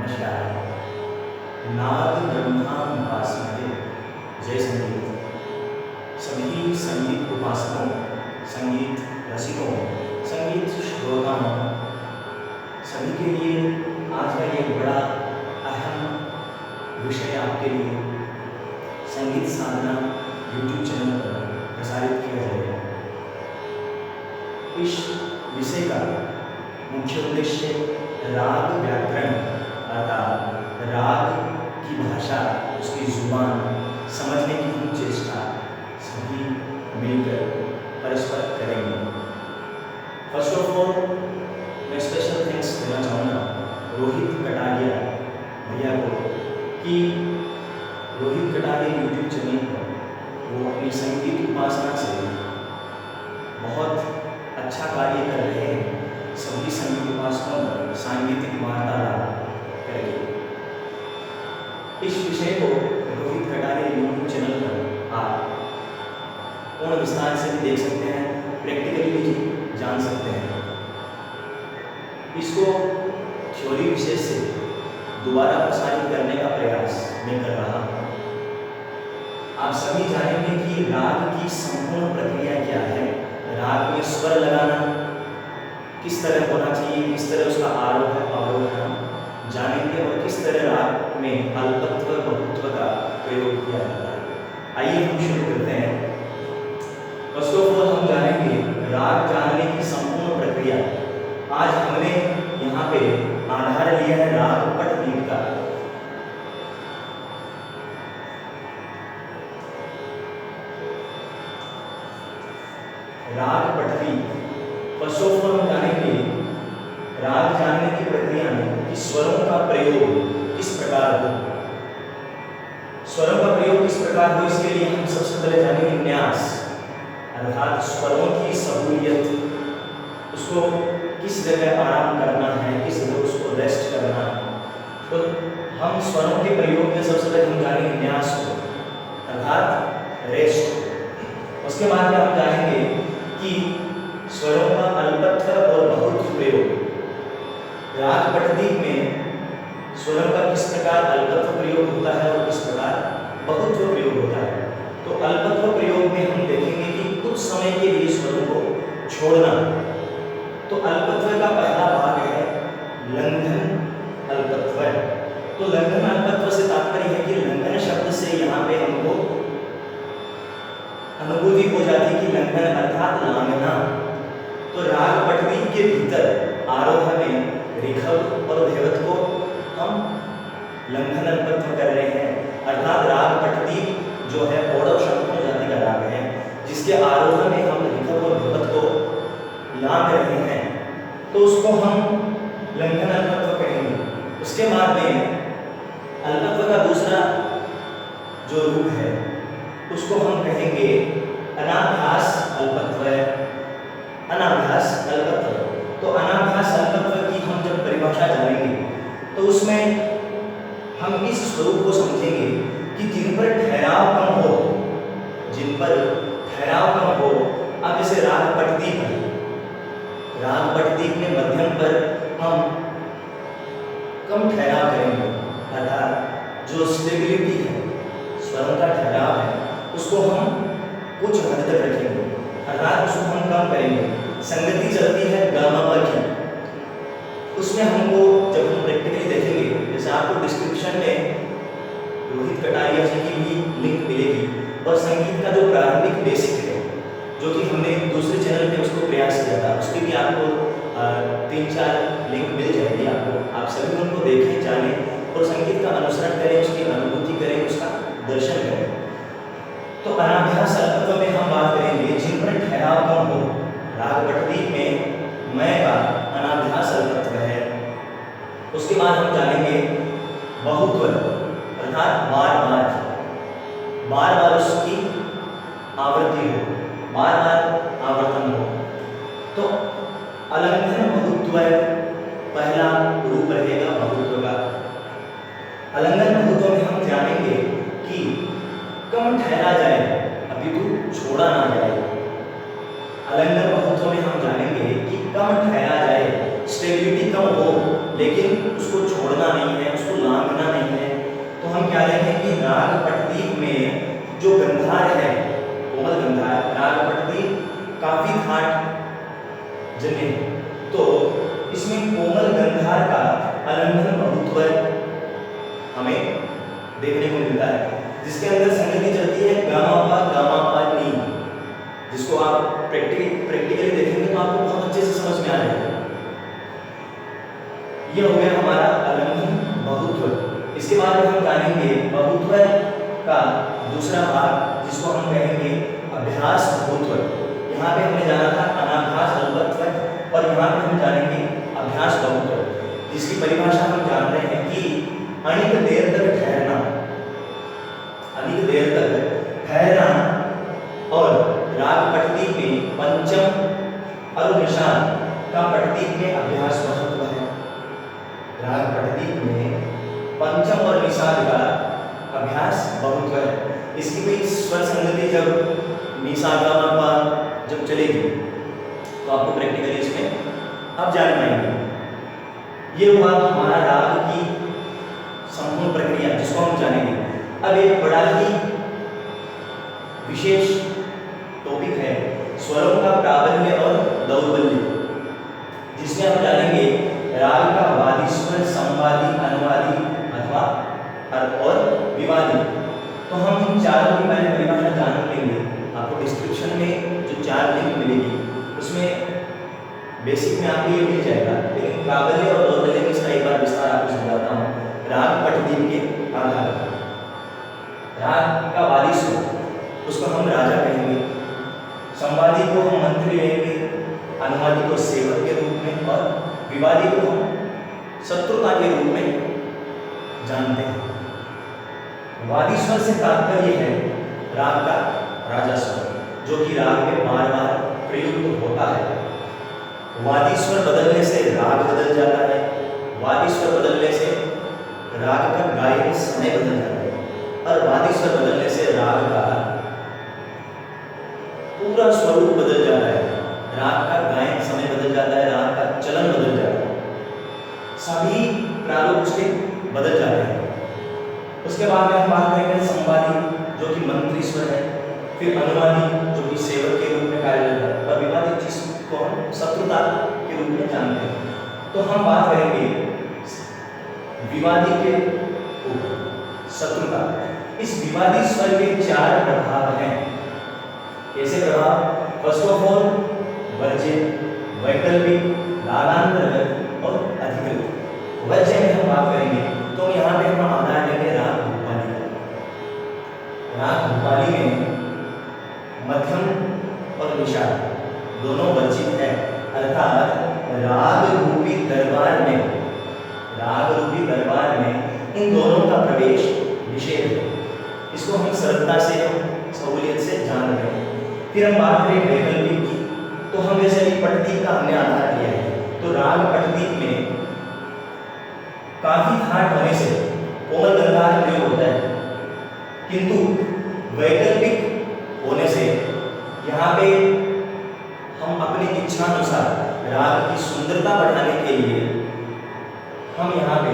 नमस्कार। नाद ब्रह्मा उपासना जय संगीत। सभी संगीत उपासकों, संगीत रसिकों, संगीत श्रोताओं, सभी के लिए आज का ये बड़ा अहम विषय आपके लिए संगीत साधना YouTube चैनल पर प्रसारित किया जाएगा। इस विषय का मुख्य उद्देश्य राग व्याकरण अर्थात राग की भाषा, उसकी जुबान समझने की हम चेष्टा सभी मिलकर परस्पर करेंगे। फर्स्ट ऑफ ऑल मैं स्पेशल थैंक्स देना चाहूँगा रोहित कटारिया भैया को कि रोहित कटारिया YouTube चैनल पर वो अपनी संगीत उपासना से बहुत अच्छा कार्य कर रहे हैं। सभी संगीत उपासकों पर सांगीतिक वार्तालाप करके इस विषय को रोहित कटारिया YouTube चैनल पर आप पूर्ण विस्तार से भी देख सकते हैं, प्रैक्टिकली भी जान सकते हैं। इसको थ्योरी विषय से दोबारा प्रसारित करने का प्रयास मैं कर रहा हूँ। आप सभी जानेंगे कि राग की संपूर्ण प्रक्रिया क्या है, राग में स्वर लगाना किस तरह होना चाहिए, किस तरह उसका आरोह अवरोह जानेंगे और किस तरह राग में अल्पत्व बहुत्व का प्रयोग किया जाता है। आइए हम शुरू करते हैं। फर्स्ट ऑफ ऑल हम जानेंगे राग जानने की संपूर्ण प्रक्रिया। आज हमने यहाँ पे आधार लिया है राग पटदीप का। राग पटदीप फर्स्ट ऑफ ऑल हम जानेंगे राग जानने की प्रक्रिया में कि स्वरों का प्रयोग किस प्रकार हो। स्वरों का प्रयोग किस प्रकार हो, इसके लिए हम सबसे पहले जानेंगे न्यास अर्थात स्वरों की सहूलियत, उसको किस जगह आराम करना है, किस जगह उसको रेस्ट करना है। तो हम स्वरों के प्रयोग में सबसे पहले हम जानेंगे न्यास को अर्थात रेस्ट। उसके बाद में हम जानेंगे कि स्वरों का अल्पत्व और बहुत्व प्रयोग। राग पटदीप में स्वरों का किस प्रकार अल्पत्व प्रयोग होता है और किस प्रकार बहुत्व प्रयोग होता है। तो अल्पत्व प्रयोग में हम देखेंगे कि कुछ समय के लिए स्वरों को छोड़ना। तो अल्पत्व का पहला भाग है लंघन अल्पत्व। तो लंघन अल्पत्व से तात्पर्य है कि लंघन शब्द से यहाँ पे हमको अनुभूति हो जाती है कि लंघन अर्थात लांघना। तो राग पटदीप के भीतर आरोह में ऋखव और धैवत को हम लंघन अल्पत्व कर रहे हैं अर्थात राग पटदीप जो है औडव शंकुन जाति का राग है, जिसके आरोह में हम ऋखव और धैवत को लांघ रहे हैं, तो उसको हम लंघन अल्पत्व कहेंगे। उसके बाद में अल्पत्व का दूसरा जो रूप है उसको हम कहेंगे अनाभ्यास अल्पत्व। अनाभ्यास अल्पत्व, तो अनाभ्यास अल्पत्व की हम जब परिभाषा जानेंगे तो उसमें हम इस स्वरूप को समझेंगे कि जिन पर ठहराव कम हो, जिन पर ठहराव कम हो। अब जैसे राग पटदीप है, राग पटदीप में मध्यम पर हम कम ठहराव करेंगे अर्थात जो स्टेबिलिटी है, स्वरों का ठहराव है, उसको हम कुछ हद तक रखेंगे अर्थात उसको हम कम करेंगे। संगति चलती है गामा पर की, उसमें हमको जब हम प्रैक्टिकली देखेंगे, जैसे आपको डिस्क्रिप्शन में रोहित कटारिया जी की भी लिंक मिलेगी और संगीत का जो प्रारंभिक बेसिक है जो कि हमने दूसरे चैनल पे उसको प्रयास किया था, उसकी भी आपको 3-4 लिंक मिल जाएगी आपको। आप सभी उनको देखें, जानें और संगीत का अनुसरण करें, उसकी अनुभूति करें, उसका दर्शन करें। तो अनाभ्यास अल्पत्व में हम बात करेंगे जिन पर ठहराव कम हो। राग पटदीप में मैं का अनाभ्यास अल्पत्व है। उसके बाद हम जानेंगे बहुत्व अर्थात बार बार उसकी आवृत्ति हो, बार बार आवर्तन हो। तो अलंघन बहुत्व पहला रूप रहेगा बहुत्व का। अलंघन बहुत्व में हम जानेंगे कि कम ठहरा जाए अपितु छोड़ा ना जाए। अलंघन बहुत्व में हम जानेंगे कि कम ठहरा जाए, स्टेबिलिटी कम हो लेकिन उसको छोड़ना नहीं है, उसको लांघना नहीं है। तो हम क्या देखें कि राग पटदीप में जो गंधार है, कोमल गंधार, राग पटदीप काफी ठाट जन्य, तो इसमें कोमल गंधार का अलंघन बहुत्व हमें देखने को मिलता है, जिसके अंदर संगति चलती है गामा पा नी, जिसको आप प्रैक्टिकली देखेंगे तो आपको बहुत अच्छे से समझ में आ जाएगा। ये हो गया हमारा अलंघन बहुत्व। इसके बाद में हम जानेंगे बहुत्व का दूसरा भाग, जिसको हम कहेंगे अभ्यास बहुत्व। यहाँ पे हमने जाना था अनाभ्यास बहुत्व और यहाँ पे हम जानेंगे अभ्यास बहुत्व, जिसकी परिभाषा हम जान रहे हैं कि अनिक देर तक ठहरना, अनिक देर तक ठहरना और राग पटदीप में पंचम और निषाद का पटदीप में अभ्यास महत्व है। राग पटदीप में पंचम और निषाद का अभ्यास बहुत्व है। इसकी कोई स्वर संगति जब निषाद का जब चलेगी तो आपको प्रैक्टिकली इसमें आप जान पाएंगे। ये हुआ हमारा राग की संपूर्ण प्रक्रिया, जिसको हम जानेंगे। अब एक बड़ा ही विशेष टॉपिक है स्वरों का प्राबल्य और दौर्बल्य, जिसमें हम जानेंगे राग का वादी स्वर, संवादी, अनुवादी अथवा और विवादी। तो हम इन चारों की पहले परिभाषा जान लेंगे। आपको डिस्क्रिप्शन में जो 4 लिंक मिलेगी उसमें बेसिक में आपको ये मिल जाएगा, लेकिन प्राबल्य और दौर्बल्य में इसका एक बार विस्तार आपको समझाता हूँ। राग पटदीप के आधार पर राग का वादी स्वर उसको हम राजा कहेंगे, संवादी को हम मंत्री लेंगे, अनुवादी को सेवक के रूप में और विवादी को हम शत्रुता के रूप में जानते हैं। वादी स्वर से तात्पर्य है राग का राजा स्वर, जो कि राग में बार बार प्रयुक्त होता है। वादी स्वर बदलने से राग बदल जाता है, वादी स्वर बदलने से राग का गायन समय बदल जाता है, और वादी स्वर बदलने से राग का पूरा स्वरूप बदल जाता है, राग का गायन समय बदल जाता है, राग का चलन बदल जाता है, सभी प्रारूप उसके बदल जाते हैं। उसके बाद में हम बात करेंगे संवादी, जो कि मंत्री स्वर है, फिर अनुवादी जो कि सेवक के रूप में कार्यरत है, और विवादी जिसको हम शत्रुता के रूप में जानते हैं। तो हम बात करेंगे विवादी के ऊपर, शत्रुता। इस विवादी स्वर के 4 प्रभाव हैं। कैसे प्रभाव? फर्स्ट ऑफ ऑल वर्ज्य, वैकल्पिक, रागांतर्गत और अधिकृत। वर्ज्य में हम बात करेंगे तो यहाँ पे हम आधार लेंगे राग भूपाली का। राग भूपाली में मध्यम और निषाद दोनों वर्जित है, अर्थात राग रूपी दरबार में, राग रूपी दरबार में इन दोनों का प्रवेश निषेध है। इसको हम सरलता से, सहूलियत से जान रहे हैं। फिर हम बात करें वैकल्पिक की, तो हम जैसे पटदीप का हमने आधार लिया है, तो राग पटदीप में काफी ठाट होने से कोमल गंधार प्रयोग होता है, किंतु वैकल्पिक होने से यहाँ पे हम अपनी इच्छा अनुसार राग की सुंदरता बढ़ाने के लिए हम यहाँ पे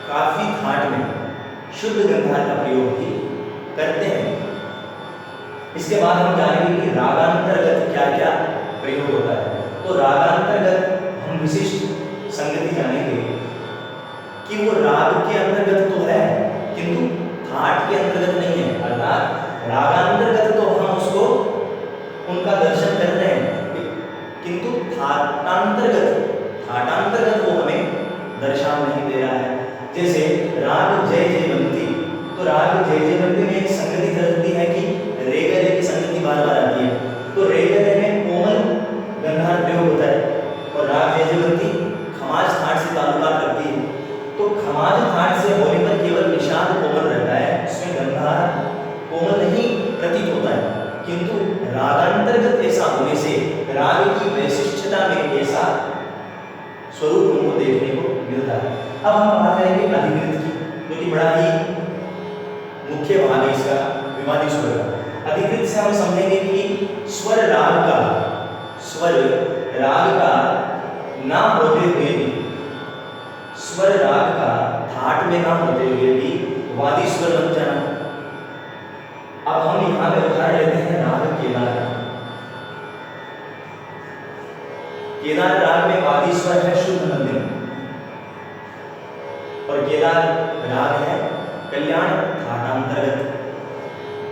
काफी ठाट में शुद्ध गंधार का प्रयोग भी करते हैं। इसके बाद हम जानेंगे कि रागांतर्गत क्या क्या प्रयोग होता है। तो रागांतर्गत हम विशिष्ट संगति जानेंगे कि वो राग के अंतर्गत तो है, किंतु ठाट के अंतर्गत नहीं है। अर्थात रागांतर्गत तो हम उसको उनका दर्शन कर रहे हैं, किंतु ठाटांतर्गत वो हमें दर्शन नहीं दे रहा है। जैसे राग जय जयवंती, तो राग जय जयवंती में एक संगति चलती है कि रे ग रे की संगति बार बार आती है, तो रे ग रे में कोमल गंधार प्रयोग होता है, और राग जय जयवंती खमाज ठाट से ताल्लुकात रखती है। तो खमाज ठाट से होने पर केवल निषाद कोमल रहता है, उसमें गंधार कोमल नहीं प्रतीत होता है, किंतु रागांतर्गत ऐसा होने से राग की वैशिष्टता में ऐसा स्वरूप हमको देखने को मिलता है। अब हम बात करेंगे अधिकृत की, जो कि बड़ा ही मुख्य भाग है इसका, विवादी स्वर का। अधिकृत से हम समझेंगे कि स्वर राग का ना होते हुए भी स्वर राग का ठाट में ना होते हुए भी वादी स्वर बन जाना। अब हम यहाँ पे उदाहरण लेते हैं राग केदार राग। केदार राग में वादी स्वर है शुद्ध मध्यम और केदार राग है कल्याण ठाटांतर्गत।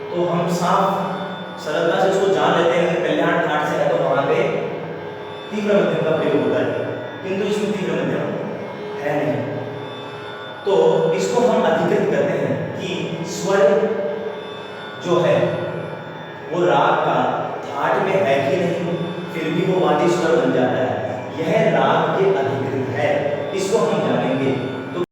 तो हम साफ सरलता से इसको जान लेते हैं कि कल्याण ठाट से है तो वहां पे तीव्र मध्यम का प्रयोग होता है, किंतु इसमें तीव्र मध्यम है नहीं। तो इसको हम अधिकृत करते हैं कि स्वर जो है वो राग का ठाट में है कि नहीं, फिर भी वो वादी स्वर बन जाता है, यह राग के अधिकृत है। इसको हम जाने